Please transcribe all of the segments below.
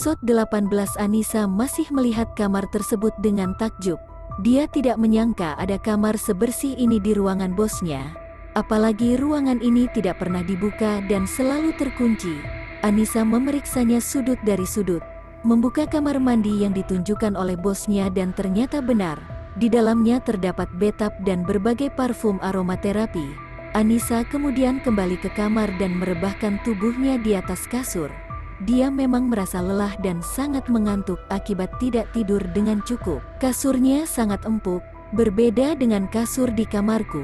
Episode 18. Anissa masih melihat kamar tersebut dengan takjub. Dia tidak menyangka ada kamar sebersih ini di ruangan bosnya. Apalagi ruangan ini tidak pernah dibuka dan selalu terkunci. Anissa memeriksanya sudut dari sudut. Membuka kamar mandi yang ditunjukkan oleh bosnya dan ternyata benar. Di dalamnya terdapat bathtub dan berbagai parfum aromaterapi. Anissa kemudian kembali ke kamar dan merebahkan tubuhnya di atas kasur. Dia memang merasa lelah dan sangat mengantuk akibat tidak tidur dengan cukup. Kasurnya sangat empuk, berbeda dengan kasur di kamarku.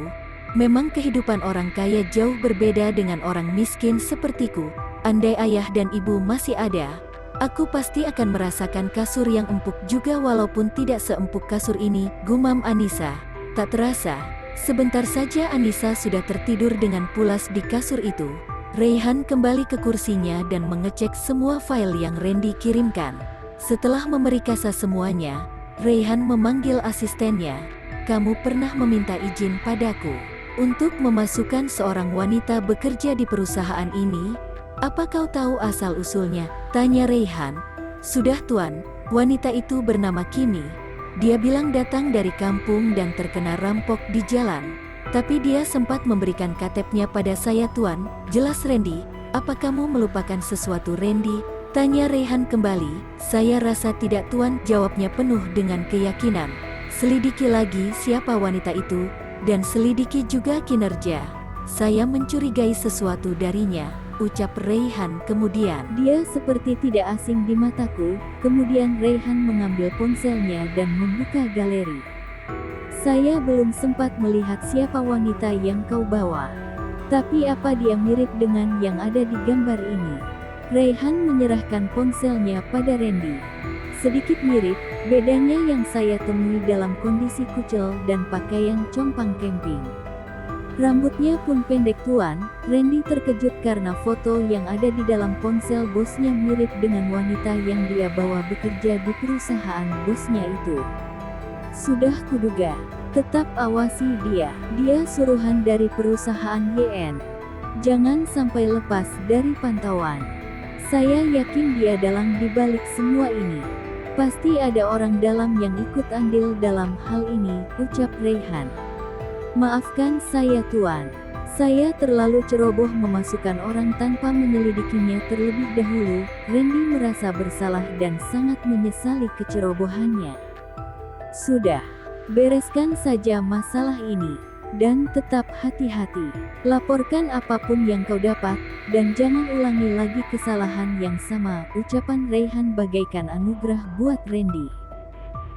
Memang kehidupan orang kaya jauh berbeda dengan orang miskin sepertiku. Andai ayah dan ibu masih ada, aku pasti akan merasakan kasur yang empuk juga walaupun tidak seempuk kasur ini, gumam Anissa. Tak terasa, sebentar saja Anissa sudah tertidur dengan pulas di kasur itu. Reyhan kembali ke kursinya dan mengecek semua file yang Randy kirimkan. Setelah memerikasa semuanya, Reyhan memanggil asistennya. "Kamu pernah meminta izin padaku untuk memasukkan seorang wanita bekerja di perusahaan ini? Apa kau tahu asal-usulnya?" tanya Reyhan. "Sudah tuan, wanita itu bernama Kimi. Dia bilang datang dari kampung dan terkena rampok di jalan. Tapi dia sempat memberikan KTP-nya pada saya tuan." "Jelas Randy, apa kamu melupakan sesuatu Randy?" tanya Reyhan kembali. "Saya rasa tidak tuan," jawabnya penuh dengan keyakinan. "Selidiki lagi siapa wanita itu, dan selidiki juga kinerja. Saya mencurigai sesuatu darinya," ucap Reyhan kemudian. "Dia seperti tidak asing di mataku." Kemudian Reyhan mengambil ponselnya dan membuka galeri. "Saya belum sempat melihat siapa wanita yang kau bawa. Tapi apa dia mirip dengan yang ada di gambar ini?" Reyhan menyerahkan ponselnya pada Randy. "Sedikit mirip, bedanya yang saya temui dalam kondisi kucel dan pakaian compang camping. Rambutnya pun pendek tuan." Randy terkejut karena foto yang ada di dalam ponsel bosnya mirip dengan wanita yang dia bawa bekerja di perusahaan bosnya itu. "Sudah kuduga. Tetap awasi dia. Dia suruhan dari perusahaan YN. Jangan sampai lepas dari pantauan. Saya yakin dia dalang di balik semua ini. Pasti ada orang dalam yang ikut andil dalam hal ini," ucap Reyhan. "Maafkan saya tuan. Saya terlalu ceroboh memasukkan orang tanpa menyelidikinya terlebih dahulu." Randy merasa bersalah dan sangat menyesali kecerobohannya. "Sudah. Bereskan saja masalah ini. Dan tetap hati-hati. Laporkan apapun yang kau dapat, dan jangan ulangi lagi kesalahan yang sama," ucapan Reyhan bagaikan anugerah buat Randy.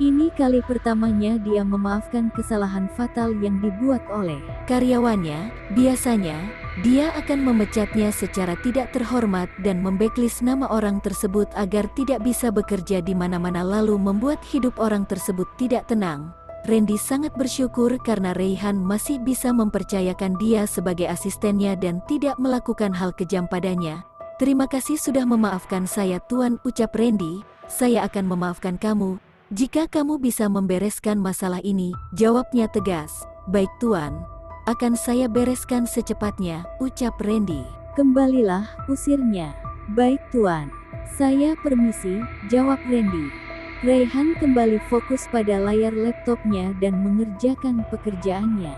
Ini kali pertamanya dia memaafkan kesalahan fatal yang dibuat oleh karyawannya. Biasanya, dia akan memecatnya secara tidak terhormat dan memblacklist nama orang tersebut agar tidak bisa bekerja di mana-mana lalu membuat hidup orang tersebut tidak tenang. Randy sangat bersyukur karena Reyhan masih bisa mempercayakan dia sebagai asistennya dan tidak melakukan hal kejam padanya. "Terima kasih sudah memaafkan saya tuan," ucap Randy. "Saya akan memaafkan kamu jika kamu bisa membereskan masalah ini," jawabnya tegas. "Baik tuan, akan saya bereskan secepatnya," ucap Randy. "Kembalilah," usirnya. "Baik tuan. Saya permisi," jawab Randy. Reyhan kembali fokus pada layar laptopnya dan mengerjakan pekerjaannya.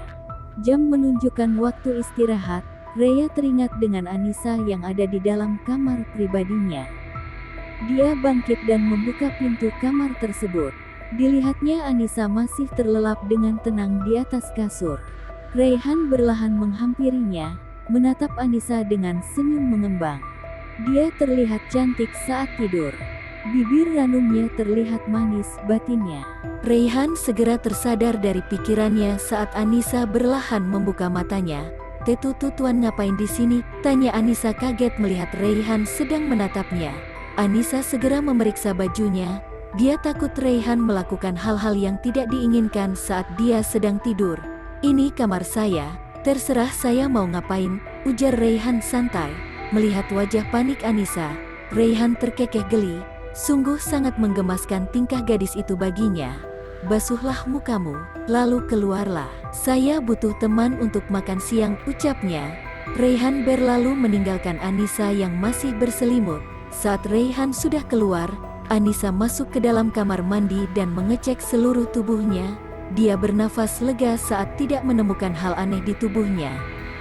Jam menunjukkan waktu istirahat. Rhea teringat dengan Anissa yang ada di dalam kamar pribadinya. Dia bangkit dan membuka pintu kamar tersebut. Dilihatnya Anissa masih terlelap dengan tenang di atas kasur. Reyhan berlahan menghampirinya, menatap Anissa dengan senyum mengembang. Dia terlihat cantik saat tidur. Bibir ranumnya terlihat manis, batinnya. Reyhan segera tersadar dari pikirannya saat Anissa berlahan membuka matanya. "Tetu tuan ngapain di sini?" tanya Anissa kaget melihat Reyhan sedang menatapnya. Anissa segera memeriksa bajunya. Dia takut Reyhan melakukan hal-hal yang tidak diinginkan saat dia sedang tidur. "Ini kamar saya, terserah saya mau ngapain," ujar Reyhan santai. Melihat wajah panik Anissa, Reyhan terkekeh geli. Sungguh sangat menggemaskan tingkah gadis itu baginya. "Basuhlah mukamu, lalu keluarlah. Saya butuh teman untuk makan siang," ucapnya. Reyhan berlalu meninggalkan Anissa yang masih berselimut. Saat Raihan sudah keluar, Anissa masuk ke dalam kamar mandi dan mengecek seluruh tubuhnya. Dia bernafas lega saat tidak menemukan hal aneh di tubuhnya.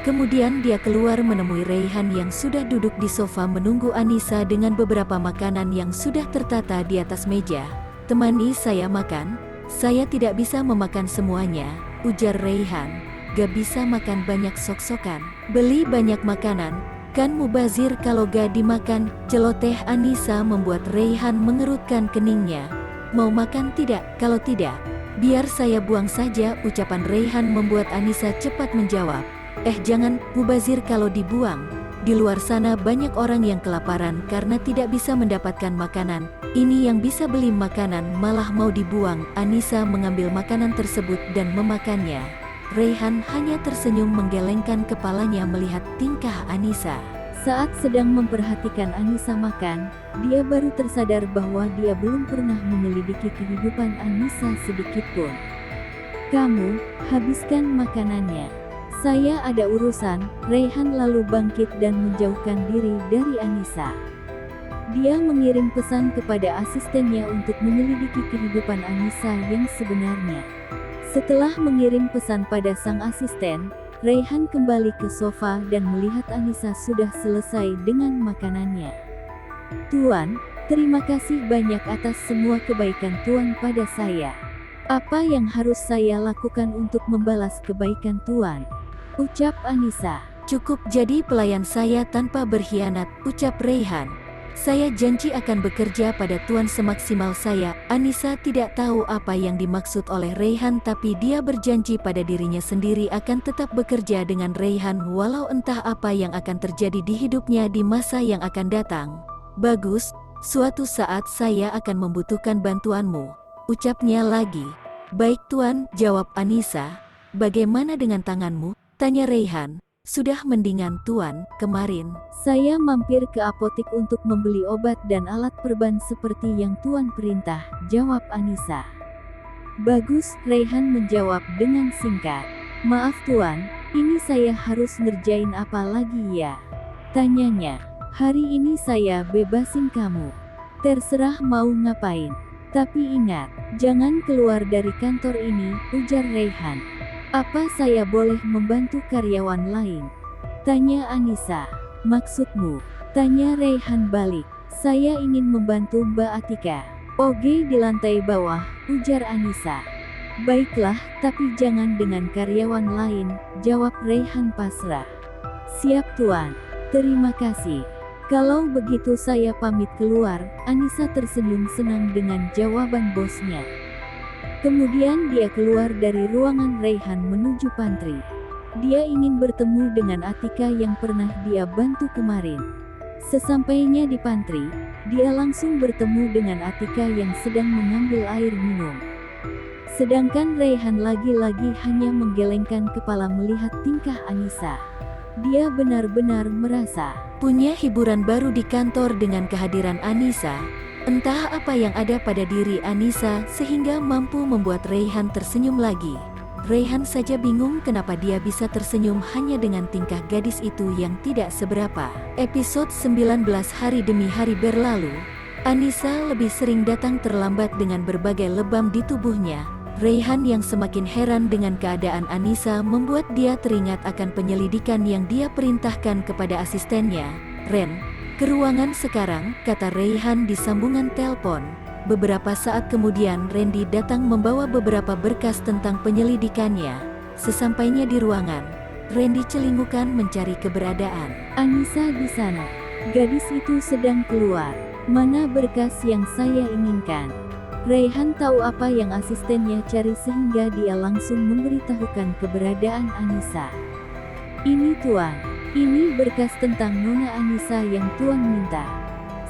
Kemudian dia keluar menemui Raihan yang sudah duduk di sofa menunggu Anissa dengan beberapa makanan yang sudah tertata di atas meja. "Temani saya makan." "Saya tidak bisa memakan semuanya," ujar Raihan. "Gak bisa makan banyak sok-sokan. Beli banyak makanan, kan mubazir kalau gak dimakan." Celoteh Anissa membuat Raihan mengerutkan keningnya. "Mau makan tidak? Kalau tidak, biar saya buang saja." Ucapan Raihan membuat Anissa cepat menjawab. Jangan mubazir kalau dibuang. Di luar sana banyak orang yang kelaparan karena tidak bisa mendapatkan makanan. Ini yang bisa beli makanan malah mau dibuang." Anissa mengambil makanan tersebut dan memakannya. Raihan hanya tersenyum menggelengkan kepalanya melihat tingkah Anissa. Saat sedang memperhatikan Anissa makan, dia baru tersadar bahwa dia belum pernah menyelidiki kehidupan Anissa sedikitpun. "Kamu, habiskan makanannya. Saya ada urusan." Raihan lalu bangkit dan menjauhkan diri dari Anissa. Dia mengirim pesan kepada asistennya untuk menyelidiki kehidupan Anissa yang sebenarnya. Setelah mengirim pesan pada sang asisten, Raihan kembali ke sofa dan melihat Anissa sudah selesai dengan makanannya. "Tuan, terima kasih banyak atas semua kebaikan Tuan pada saya. Apa yang harus saya lakukan untuk membalas kebaikan Tuan?" ucap Anissa. "Cukup jadi pelayan saya tanpa berkhianat," ucap Raihan. "Saya janji akan bekerja pada Tuan semaksimal saya." Anissa tidak tahu apa yang dimaksud oleh Raihan, tapi dia berjanji pada dirinya sendiri akan tetap bekerja dengan Raihan walau entah apa yang akan terjadi di hidupnya di masa yang akan datang. "Bagus, suatu saat saya akan membutuhkan bantuanmu," ucapnya lagi. "Baik Tuan," jawab Anissa. "Bagaimana dengan tanganmu?" tanya Raihan. "Sudah mendingan Tuan. Kemarin saya mampir ke apotik untuk membeli obat dan alat perban seperti yang Tuan perintah," jawab Anissa. "Bagus," Raihan menjawab dengan singkat. "Maaf Tuan, ini saya harus ngerjain apa lagi ya?" tanyanya. "Hari ini saya bebasin kamu. Terserah mau ngapain. Tapi ingat, jangan keluar dari kantor ini," ujar Raihan. "Apa saya boleh membantu karyawan lain?" tanya Anissa. "Maksudmu?" tanya Raihan balik. "Saya ingin membantu Mbak Atika. Oke di lantai bawah," ujar Anissa. "Baiklah, tapi jangan dengan karyawan lain," jawab Raihan pasrah. "Siap Tuan. Terima kasih. Kalau begitu saya pamit keluar." Anissa tersenyum senang dengan jawaban bosnya. Kemudian dia keluar dari ruangan Raihan menuju pantry. Dia ingin bertemu dengan Atika yang pernah dia bantu kemarin. Sesampainya di pantry, dia langsung bertemu dengan Atika yang sedang mengambil air minum. Sedangkan Raihan lagi-lagi hanya menggelengkan kepala melihat tingkah Anissa. Dia benar-benar merasa punya hiburan baru di kantor dengan kehadiran Anissa. Entah apa yang ada pada diri Anissa sehingga mampu membuat Raihan tersenyum lagi. Raihan saja bingung kenapa dia bisa tersenyum hanya dengan tingkah gadis itu yang tidak seberapa. Episode 19. Hari demi hari berlalu. Anissa lebih sering datang terlambat dengan berbagai lebam di tubuhnya. Raihan yang semakin heran dengan keadaan Anissa membuat dia teringat akan penyelidikan yang dia perintahkan kepada asistennya. "Ren, ke ruangan sekarang," kata Raihan di sambungan telepon. Beberapa saat kemudian Randy datang membawa beberapa berkas tentang penyelidikannya. Sesampainya di ruangan, Randy celingukan mencari keberadaan Anissa di sana. "Gadis itu sedang keluar. Mana berkas yang saya inginkan?" Raihan tahu apa yang asistennya cari sehingga dia langsung memberitahukan keberadaan Anissa. "Ini Tuan. Ini berkas tentang Nona Anissa yang Tuan minta.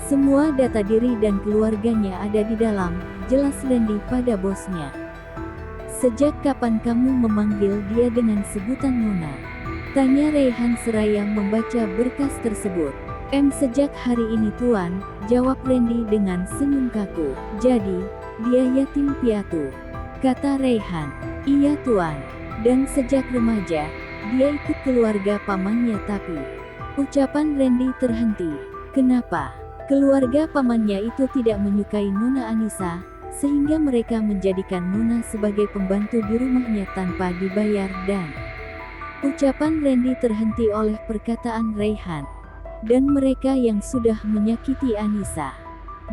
Semua data diri dan keluarganya ada di dalam," jelas Randy pada bosnya. "Sejak kapan kamu memanggil dia dengan sebutan Nona?" tanya Raihan seraya membaca berkas tersebut. Sejak hari ini Tuan," jawab Randy dengan senyum kaku. "Jadi, dia yatim piatu," kata Raihan. "Iya Tuan. Dan sejak remaja, dia ikut keluarga pamannya." Tapi ucapan Randy terhenti. "Kenapa?" Keluarga pamannya itu tidak menyukai Nona Anissa, sehingga mereka menjadikan Nona sebagai pembantu di rumahnya tanpa dibayar dan ucapan Randy terhenti oleh perkataan Raihan. Dan mereka yang sudah menyakiti Anissa.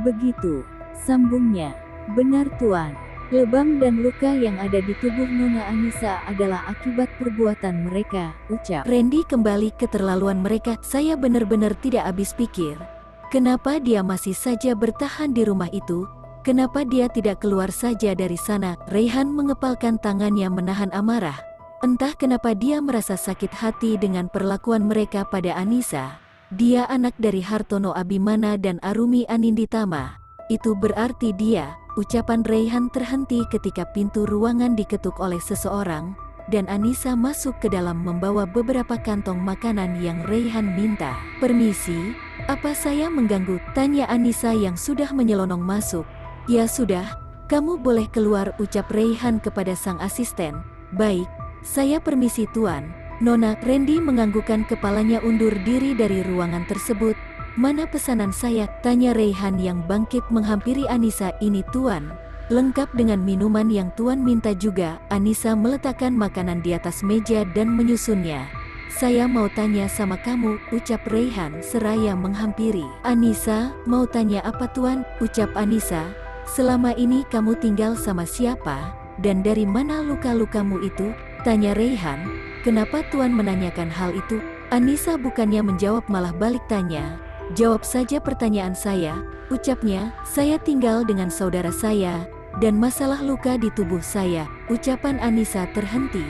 Begitu, sambungnya. Benar Tuan, lebam dan luka yang ada di tubuh Nona Anissa adalah akibat perbuatan mereka, ucap Randy kembali keterlaluan mereka. Saya benar-benar tidak habis pikir. Kenapa dia masih saja bertahan di rumah itu? Kenapa dia tidak keluar saja dari sana? Raihan mengepalkan tangannya menahan amarah. Entah kenapa dia merasa sakit hati dengan perlakuan mereka pada Anissa. Dia anak dari Hartono Abimana dan Arumi Aninditama. Itu berarti dia. Ucapan Raihan terhenti ketika pintu ruangan diketuk oleh seseorang, dan Anissa masuk ke dalam membawa beberapa kantong makanan yang Raihan minta. Permisi, apa saya mengganggu? Tanya Anissa yang sudah menyelonong masuk. Ya sudah, kamu boleh keluar, ucap Raihan kepada sang asisten. Baik, saya permisi Tuan. Nona. Randy menganggukkan kepalanya undur diri dari ruangan tersebut. Mana pesanan saya? Tanya Raihan yang bangkit menghampiri Anissa. Ini Tuan. Lengkap dengan minuman yang Tuan minta juga. Anissa meletakkan makanan di atas meja dan menyusunnya. Saya mau tanya sama kamu, ucap Raihan seraya menghampiri. Anissa, mau tanya apa Tuan? Ucap Anissa. Selama ini kamu tinggal sama siapa? Dan dari mana luka-lukamu itu? Tanya Raihan. Kenapa Tuan menanyakan hal itu? Anissa bukannya menjawab malah balik tanya. Jawab saja pertanyaan saya, ucapnya. Saya tinggal dengan saudara saya, dan masalah luka di tubuh saya. Ucapan Anissa terhenti.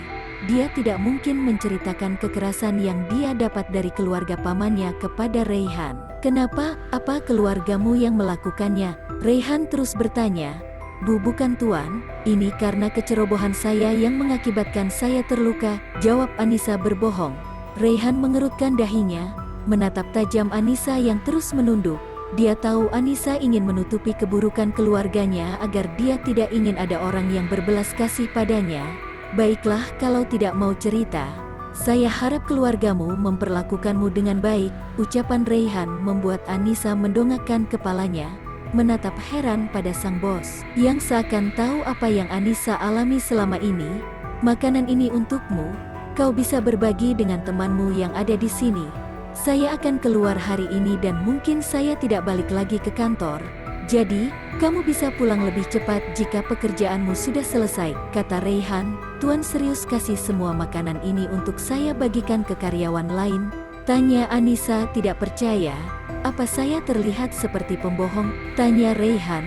Dia tidak mungkin menceritakan kekerasan yang dia dapat dari keluarga pamannya kepada Raihan. Kenapa? Apa keluargamu yang melakukannya? Raihan terus bertanya. Bukan Tuan, ini karena kecerobohan saya yang mengakibatkan saya terluka, jawab Anissa berbohong. Raihan mengerutkan dahinya, menatap tajam Anissa yang terus menunduk. Dia tahu Anissa ingin menutupi keburukan keluarganya agar dia tidak ingin ada orang yang berbelas kasih padanya. Baiklah kalau tidak mau cerita. Saya harap keluargamu memperlakukanmu dengan baik. Ucapan Raihan membuat Anissa mendongakkan kepalanya, menatap heran pada sang bos, yang seakan tahu apa yang Anissa alami selama ini. Makanan ini untukmu, kau bisa berbagi dengan temanmu yang ada di sini. Saya akan keluar hari ini dan mungkin saya tidak balik lagi ke kantor. Jadi, kamu bisa pulang lebih cepat jika pekerjaanmu sudah selesai, kata Raihan. Tuan serius kasih semua makanan ini untuk saya bagikan ke karyawan lain? Tanya Anissa tidak percaya. Apa saya terlihat seperti pembohong? Tanya Raihan.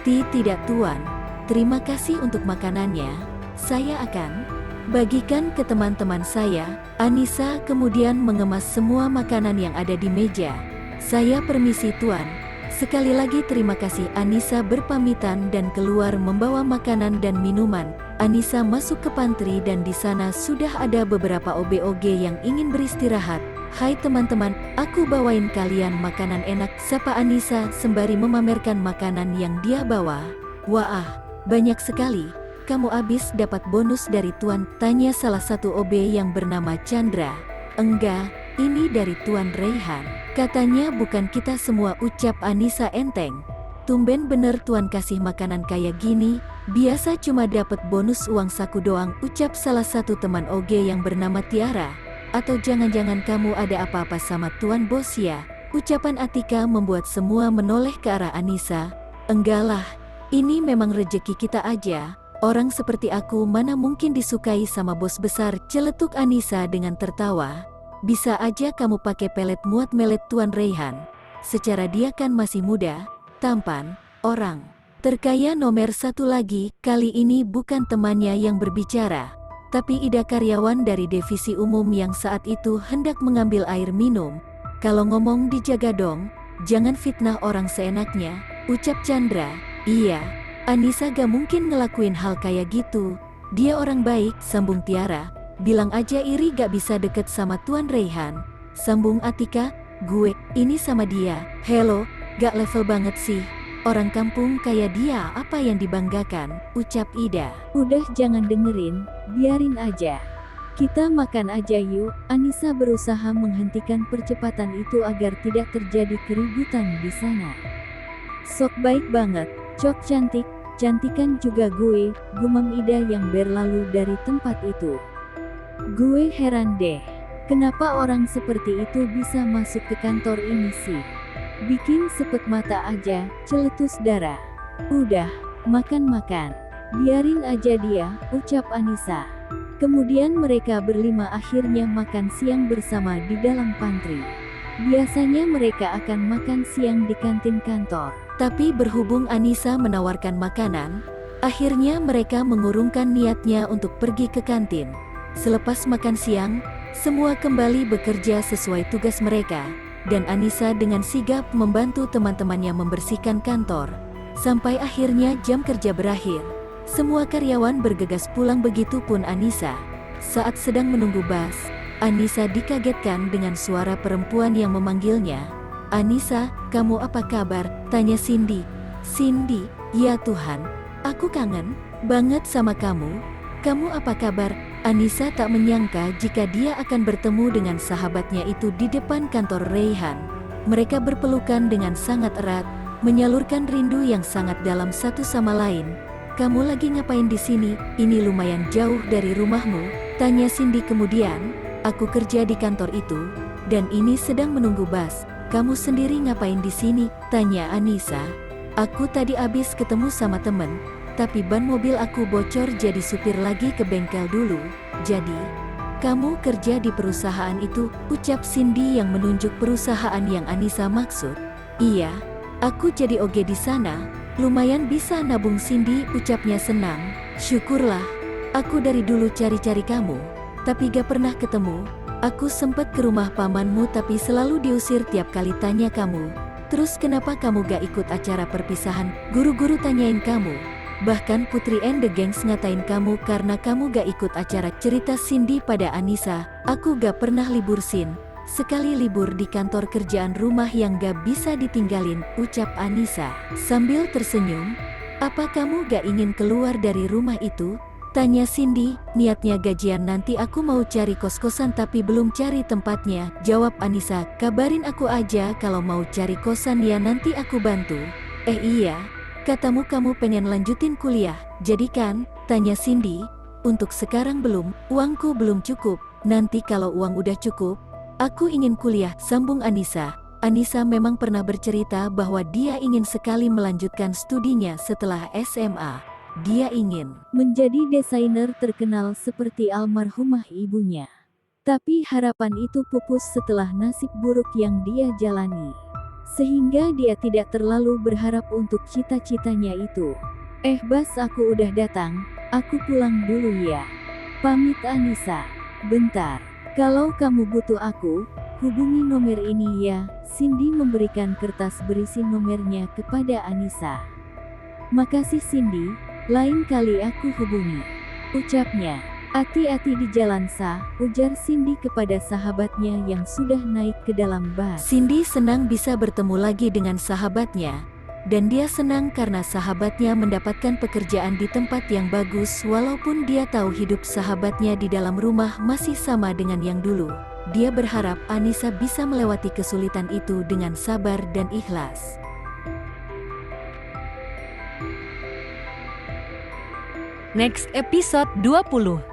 Tidak Tuan. Terima kasih untuk makanannya. Saya akan bagikan ke teman-teman saya. Anissa kemudian mengemas semua makanan yang ada di meja. Saya permisi Tuan. Sekali lagi terima kasih. Anissa berpamitan dan keluar membawa makanan dan minuman. Anissa masuk ke pantry dan di sana sudah ada beberapa OB-OG yang ingin beristirahat. Hai teman-teman, aku bawain kalian makanan enak, sapa Anissa sembari memamerkan makanan yang dia bawa. Wah, banyak sekali. Kamu habis dapat bonus dari Tuan? Tanya salah satu OB yang bernama Chandra. Enggak, ini dari Tuan Raihan. Katanya bukan kita semua, ucap Anissa enteng. Tumben bener Tuan kasih makanan kayak gini. Biasa cuma dapat bonus uang saku doang, ucap salah satu teman OG yang bernama Tiara. Atau jangan-jangan kamu ada apa-apa sama Tuan Bos ya? Ucapan Atika membuat semua menoleh ke arah Anissa. Enggak lah, ini memang rejeki kita aja. Orang seperti aku mana mungkin disukai sama bos besar, celetuk Anissa dengan tertawa. Bisa aja kamu pakai pelet muat melet Tuan Raihan. Secara dia kan masih muda, tampan, orang terkaya nomor satu lagi. Kali ini bukan temannya yang berbicara, tapi Ida, karyawan dari divisi umum yang saat itu hendak mengambil air minum. Kalau ngomong dijaga dong, jangan fitnah orang seenaknya, ucap Chandra. Iya, Anissa gak mungkin ngelakuin hal kayak gitu. Dia orang baik, sambung Tiara. Bilang aja iri gak bisa deket sama Tuan Raihan, sambung Atika. Gue, ini sama dia. Hello, gak level banget sih. Orang kampung kayak dia apa yang dibanggakan, ucap Ida. Udah jangan dengerin, biarin aja. Kita makan aja yuk. Anissa berusaha menghentikan percepatan itu agar tidak terjadi keributan di sana. Sok baik banget, Cok cantik, cantikan juga gue, gumam Ida yang berlalu dari tempat itu. Gue heran deh, kenapa orang seperti itu bisa masuk ke kantor ini sih? Bikin sepet mata aja, celetus darah. Udah, makan-makan. Biarin aja dia, ucap Anissa. Kemudian mereka berlima akhirnya makan siang bersama di dalam pantry. Biasanya mereka akan makan siang di kantin kantor. Tapi berhubung Anissa menawarkan makanan, akhirnya mereka mengurungkan niatnya untuk pergi ke kantin. Selepas makan siang, semua kembali bekerja sesuai tugas mereka, dan Anissa dengan sigap membantu teman-temannya membersihkan kantor. Sampai akhirnya jam kerja berakhir. Semua karyawan bergegas pulang, begitu pun Anissa. Saat sedang menunggu bus, Anissa dikagetkan dengan suara perempuan yang memanggilnya. "Anissa, kamu apa kabar?" tanya Cindy. "Cindy, ya Tuhan, aku kangen banget sama kamu. Kamu apa kabar?" Anissa tak menyangka jika dia akan bertemu dengan sahabatnya itu di depan kantor Rayhan. Mereka berpelukan dengan sangat erat, menyalurkan rindu yang sangat dalam satu sama lain. "Kamu lagi ngapain di sini? Ini lumayan jauh dari rumahmu?" tanya Cindy kemudian. "Aku kerja di kantor itu, dan ini sedang menunggu bus. Kamu sendiri ngapain di sini?" tanya Anissa. "Aku tadi abis ketemu sama temen, tapi ban mobil aku bocor jadi supir lagi ke bengkel dulu." "Jadi, kamu kerja di perusahaan itu?" ucap Cindy yang menunjuk perusahaan yang Anissa maksud. "Iya, aku jadi OG di sana. Lumayan bisa nabung." Cindy ucapnya senang. "Syukurlah, aku dari dulu cari-cari kamu, tapi gak pernah ketemu. Aku sempet ke rumah pamanmu tapi selalu diusir tiap kali tanya kamu. Terus kenapa kamu gak ikut acara perpisahan? Guru-guru tanyain kamu. Bahkan Putri and the Gangs ngatain kamu karena kamu gak ikut acara," cerita Cindy pada Anissa. "Aku gak pernah libur Sin. Sekali libur di kantor kerjaan rumah yang gak bisa ditinggalin," ucap Anissa sambil tersenyum. "Apa kamu gak ingin keluar dari rumah itu?" tanya Cindy. "Niatnya gajian nanti aku mau cari kos-kosan tapi belum cari tempatnya," jawab Anissa. "Kabarin aku aja kalau mau cari kosan ya, nanti aku bantu." Iya, katamu kamu pengen lanjutin kuliah, jadi kan?" tanya Cindy. "Untuk sekarang belum, uangku belum cukup. Nanti kalau uang udah cukup, aku ingin kuliah," sambung Anissa. Anissa memang pernah bercerita bahwa dia ingin sekali melanjutkan studinya setelah SMA. Dia ingin menjadi desainer terkenal seperti almarhumah ibunya. Tapi harapan itu pupus setelah nasib buruk yang dia jalani. Sehingga dia tidak terlalu berharap untuk cita-citanya itu. Bas, aku udah datang, aku pulang dulu ya. Pamit Anissa. "Bentar. Kalau kamu butuh aku, hubungi nomor ini ya." Cindy memberikan kertas berisi nomornya kepada Anissa. "Makasih Cindy, lain kali aku hubungi," ucapnya. "Hati-hati di jalan Sa," ujar Cindy kepada sahabatnya yang sudah naik ke dalam bus. Cindy senang bisa bertemu lagi dengan sahabatnya, dan dia senang karena sahabatnya mendapatkan pekerjaan di tempat yang bagus. Walaupun dia tahu hidup sahabatnya di dalam rumah masih sama dengan yang dulu, dia berharap Anissa bisa melewati kesulitan itu dengan sabar dan ikhlas. Next episode 20.